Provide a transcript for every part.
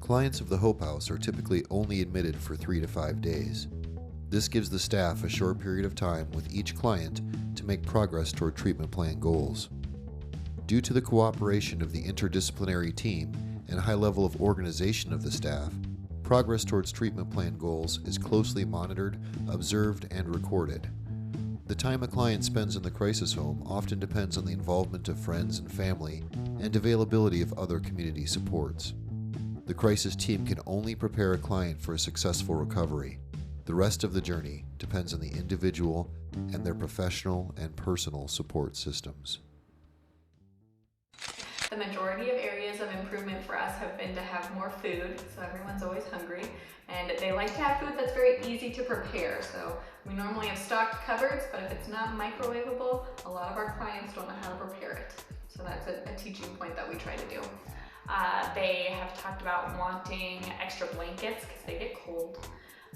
Clients of the Hope House are typically only admitted for 3 to 5 days. This gives the staff a short period of time with each client to make progress toward treatment plan goals. Due to the cooperation of the interdisciplinary team and high level of organization of the staff, progress towards treatment plan goals is closely monitored, observed, and recorded. The time a client spends in the crisis home often depends on the involvement of friends and family and availability of other community supports. The crisis team can only prepare a client for a successful recovery. The rest of the journey depends on the individual and their professional and personal support systems. The majority of areas of improvement for us have been to have more food, so everyone's always hungry, and they like to have food that's very easy to prepare. So we normally have stocked cupboards, but if it's not microwavable, a lot of our clients don't know how to prepare it. So that's a teaching point that we try to do. They have talked about wanting extra blankets because they get cold.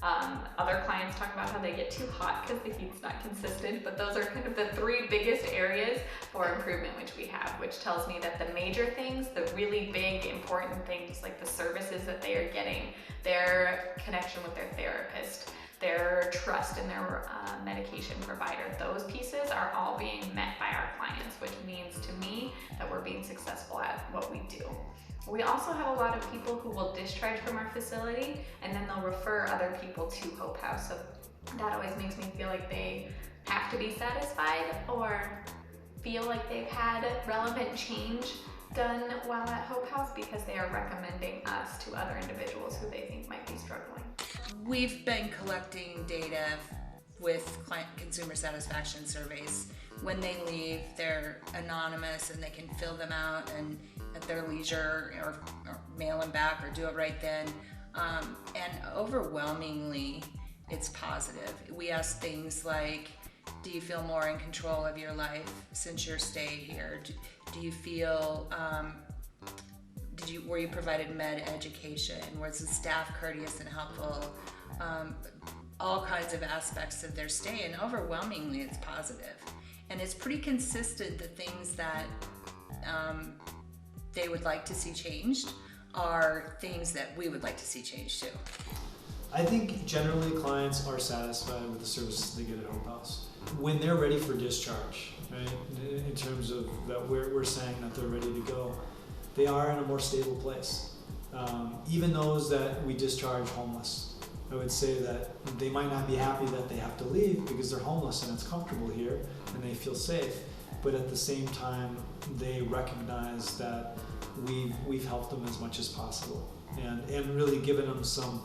Other clients talk about how they get too hot because the heat's not consistent, but those are kind of the 3 biggest areas for improvement which we have, which tells me that the major things, the really big important things like the services that they are getting, their connection with their therapist, their trust in their medication provider, those pieces are all being met by our clients, which means to me that we're being successful at what we do. We also have a lot of people who will discharge from our facility and then they'll refer other people to Hope House. So that always makes me feel like they have to be satisfied or feel like they've had relevant change done while at Hope House because they are recommending us to other individuals who they think might be struggling. We've been collecting data with client consumer satisfaction surveys. When they leave, they're anonymous and they can fill them out and at their leisure or mail them back or do it right then. And overwhelmingly, it's positive. We ask things like, do you feel more in control of your life since your stay here? Do you feel, were you provided med education? Was the staff courteous and helpful? All kinds of aspects of their stay, and overwhelmingly it's positive. And it's pretty consistent, the things that they would like to see changed are things that we would like to see changed too. I think generally clients are satisfied with the services they get at Hope House. When they're ready for discharge, right, in terms of that we're saying that they're ready to go, they are in a more stable place. Even those that we discharge homeless, I would say that they might not be happy that they have to leave because they're homeless and it's comfortable here and they feel safe, but at the same time they recognize that we've helped them as much as possible and really given them some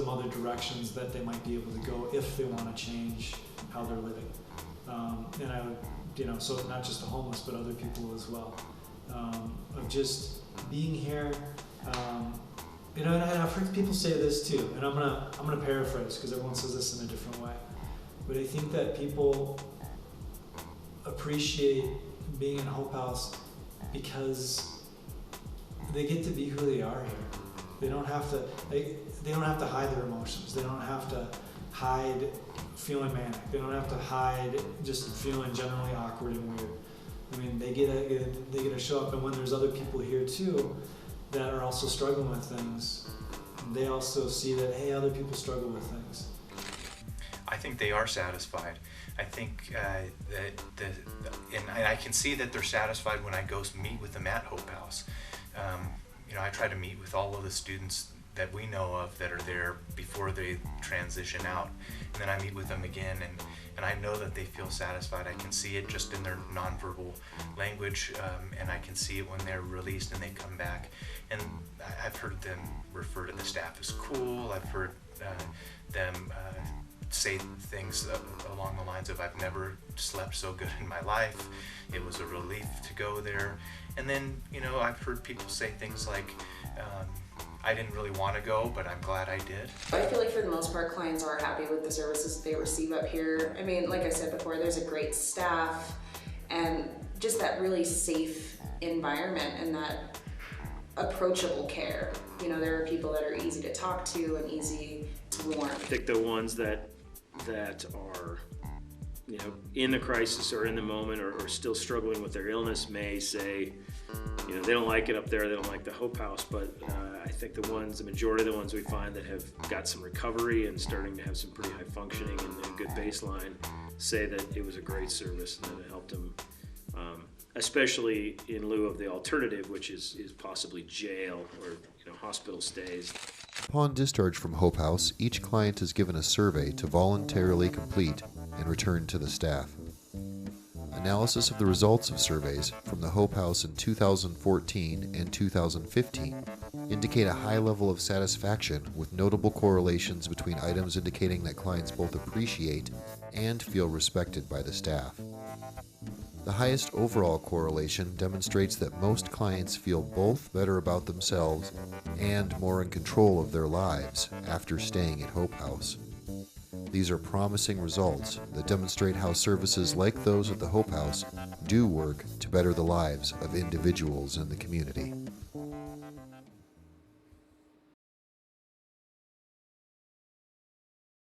other directions that they might be able to go if they want to change how they're living. And I would, so not just the homeless but other people as well. Of just being here, and I've heard people say this too, and I'm gonna paraphrase because everyone says this in a different way. But I think that people appreciate being in Hope House because they get to be who they are here. They don't have to. They don't have to hide their emotions. They don't have to hide feeling manic. They don't have to hide just feeling generally awkward and weird. I mean, they get to show up, and when there's other people here too that are also struggling with things, they also see that, hey, other people struggle with things. I think they are satisfied. I think and I can see that they're satisfied when I go meet with them at Hope House. I try to meet with all of the students that we know of that are there before they transition out, and then I meet with them again, and I know that they feel satisfied. I can see it just in their nonverbal language, and I can see it when they're released and they come back. And I've heard them refer to the staff as cool. I've heard them say things along the lines of, I've never slept so good in my life. It was a relief to go there. And then, I've heard people say things like, I didn't really want to go, but I'm glad I did. I feel like for the most part, clients are happy with the services they receive up here. I mean, like I said before, there's a great staff and just that really safe environment and that approachable care. There are people that are easy to talk to and easy to warm. I think the ones that are in the crisis or in the moment or still struggling with their illness may say, they don't like it up there, they don't like the Hope House, but I think the majority of the ones we find that have got some recovery and starting to have some pretty high functioning and a good baseline say that it was a great service and that it helped them, especially in lieu of the alternative, which is possibly jail or hospital stays. Upon discharge from Hope House, each client is given a survey to voluntarily complete and return to the staff. Analysis of the results of surveys from the Hope House in 2014 and 2015 indicate a high level of satisfaction with notable correlations between items indicating that clients both appreciate and feel respected by the staff. The highest overall correlation demonstrates that most clients feel both better about themselves and more in control of their lives after staying at Hope House. These are promising results that demonstrate how services like those at the Hope House do work to better the lives of individuals in the community.